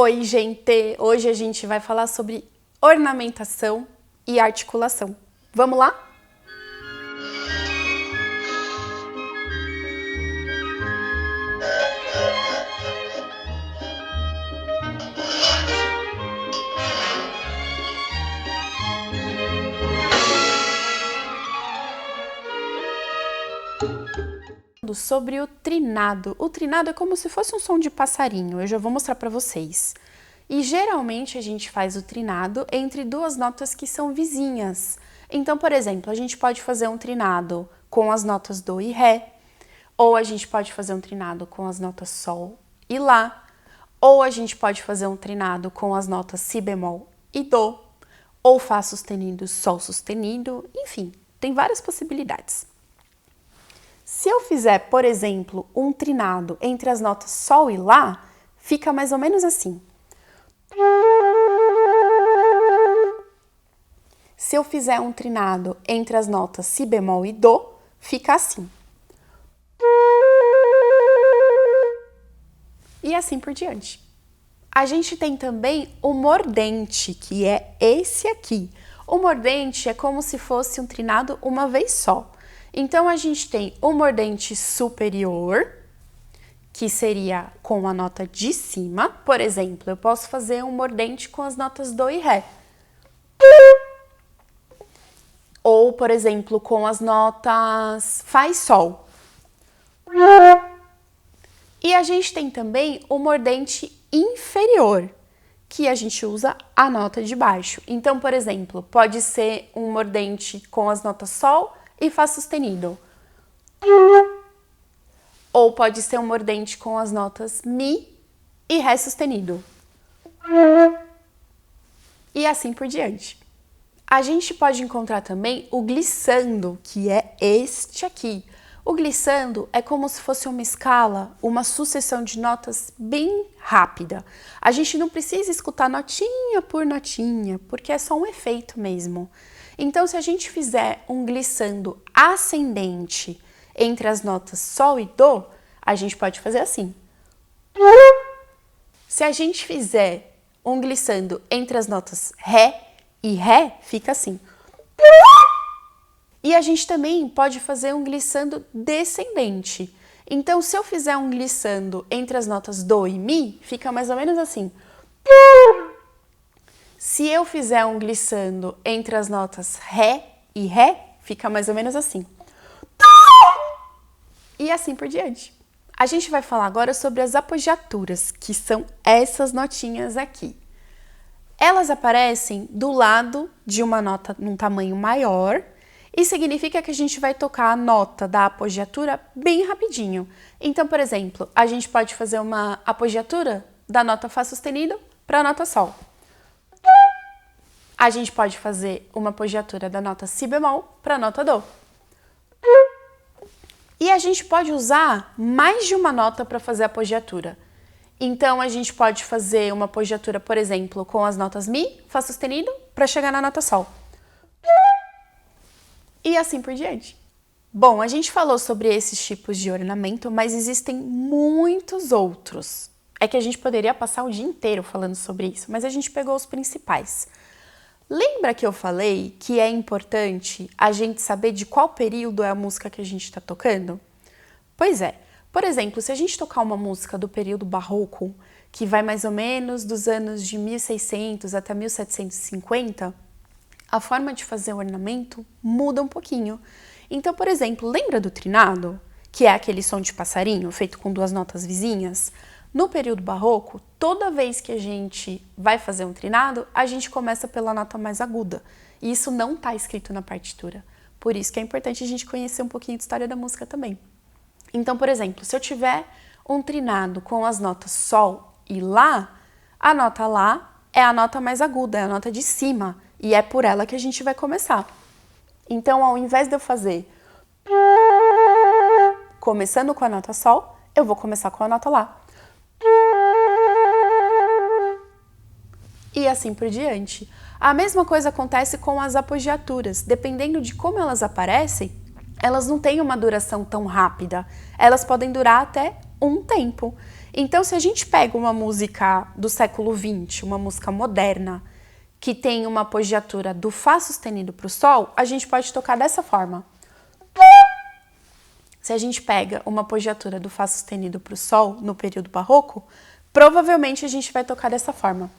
Oi, gente! Hoje a gente vai falar sobre ornamentação e articulação. Vamos lá? Sobre o trinado. O trinado é como se fosse um som de passarinho, eu já vou mostrar para vocês. E geralmente a gente faz o trinado entre duas notas que são vizinhas. Então, por exemplo, a gente pode fazer um trinado com as notas do e ré, ou a gente pode fazer um trinado com as notas sol e lá, ou a gente pode fazer um trinado com as notas si bemol e dó, ou fá sustenido, sol sustenido, enfim, tem várias possibilidades. Se eu fizer, por exemplo, um trinado entre as notas sol e lá, fica mais ou menos assim. Se eu fizer um trinado entre as notas si bemol e dó, fica assim. E assim por diante. A gente tem também o mordente, que é esse aqui. O mordente é como se fosse um trinado uma vez só. Então, a gente tem o mordente superior, que seria com a nota de cima. Por exemplo, eu posso fazer um mordente com as notas dó e ré. Ou, por exemplo, com as notas fá e sol. E a gente tem também o mordente inferior, que a gente usa a nota de baixo. Então, por exemplo, pode ser um mordente com as notas sol e fá sustenido. Ou pode ser um mordente com as notas mi e ré sustenido. E assim por diante. A gente pode encontrar também o glissando, que é este aqui. O glissando é como se fosse uma escala, uma sucessão de notas bem rápida. A gente não precisa escutar notinha por notinha, porque é só um efeito mesmo. Então, se a gente fizer um glissando ascendente entre as notas sol e dó, a gente pode fazer assim. Se a gente fizer um glissando entre as notas ré e ré, fica assim. E a gente também pode fazer um glissando descendente. Então, se eu fizer um glissando entre as notas dó e mi, fica mais ou menos assim. Se eu fizer um glissando entre as notas ré e ré, fica mais ou menos assim. E assim por diante. A gente vai falar agora sobre as apogiaturas, que são essas notinhas aqui. Elas aparecem do lado de uma nota num tamanho maior e significa que a gente vai tocar a nota da apogiatura bem rapidinho. Então, por exemplo, a gente pode fazer uma apogiatura da nota fá sustenido para a nota sol. A gente pode fazer uma apogiatura da nota si bemol para a nota dó. E a gente pode usar mais de uma nota para fazer a apogiatura. Então, a gente pode fazer uma apogiatura, por exemplo, com as notas mi, fá sustenido, para chegar na nota sol. E assim por diante. Bom, a gente falou sobre esses tipos de ornamento, mas existem muitos outros. É que a gente poderia passar o dia inteiro falando sobre isso, mas a gente pegou os principais. Lembra que eu falei que é importante a gente saber de qual período é a música que a gente está tocando? Pois é. Por exemplo, se a gente tocar uma música do período barroco, que vai mais ou menos dos anos de 1600 até 1750, a forma de fazer o ornamento muda um pouquinho. Então, por exemplo, lembra do trinado, que é aquele som de passarinho feito com duas notas vizinhas? No período barroco, toda vez que a gente vai fazer um trinado, a gente começa pela nota mais aguda. E isso não está escrito na partitura. Por isso que é importante a gente conhecer um pouquinho de história da música também. Então, por exemplo, se eu tiver um trinado com as notas sol e lá, a nota lá é a nota mais aguda, é a nota de cima. E é por ela que a gente vai começar. Então, ao invés de eu fazer começando com a nota sol, eu vou começar com a nota lá. E assim por diante. A mesma coisa acontece com as apogiaturas. Dependendo de como elas aparecem, elas não têm uma duração tão rápida. Elas podem durar até um tempo. Então, se a gente pega uma música do século XX, uma música moderna, que tem uma apogiatura do Fá sustenido para o Sol, a gente pode tocar dessa forma. Se a gente pega uma apogiatura do Fá sustenido para o Sol no período barroco, provavelmente a gente vai tocar dessa forma.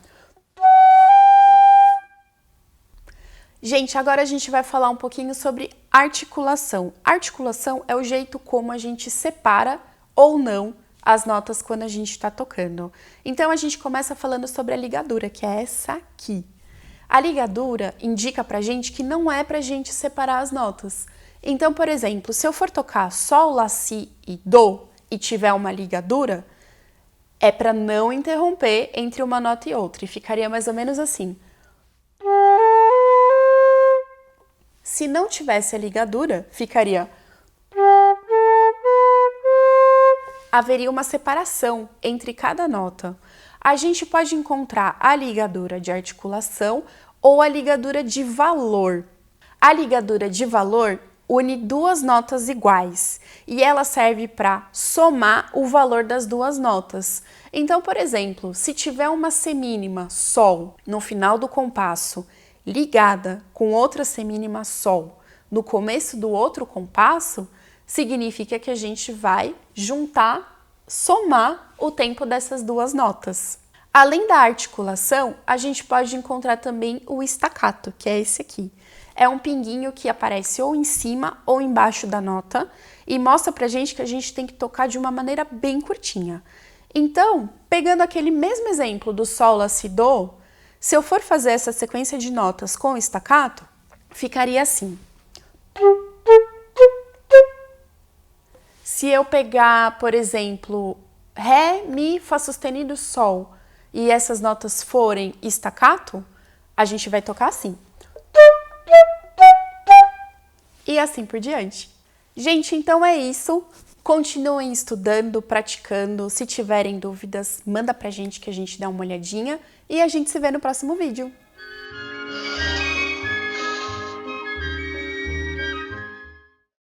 Gente, agora a gente vai falar um pouquinho sobre articulação. Articulação é o jeito como a gente separa ou não as notas quando a gente está tocando. Então, a gente começa falando sobre a ligadura, que é essa aqui. A ligadura indica pra gente que não é pra gente separar as notas. Então, por exemplo, se eu for tocar Sol, Lá, Si e Dó e tiver uma ligadura, é para não interromper entre uma nota e outra, e ficaria mais ou menos assim. Se não tivesse a ligadura, ficaria... Haveria uma separação entre cada nota. A gente pode encontrar a ligadura de articulação ou a ligadura de valor. A ligadura de valor une duas notas iguais e ela serve para somar o valor das duas notas. Então, por exemplo, se tiver uma semínima Sol no final do compasso ligada com outra semínima Sol no começo do outro compasso, significa que a gente vai juntar, somar o tempo dessas duas notas. Além da articulação, a gente pode encontrar também o staccato, que é esse aqui. É um pinguinho que aparece ou em cima ou embaixo da nota e mostra pra gente que a gente tem que tocar de uma maneira bem curtinha. Então, pegando aquele mesmo exemplo do Sol, Lá, Si, Dó, se eu for fazer essa sequência de notas com staccato, ficaria assim. Se eu pegar, por exemplo, Ré, Mi, Fá sustenido, Sol, e essas notas forem staccato, a gente vai tocar assim. E assim por diante. Gente, então é isso. Continuem estudando, praticando. Se tiverem dúvidas, manda pra gente que a gente dá uma olhadinha. E a gente se vê no próximo vídeo.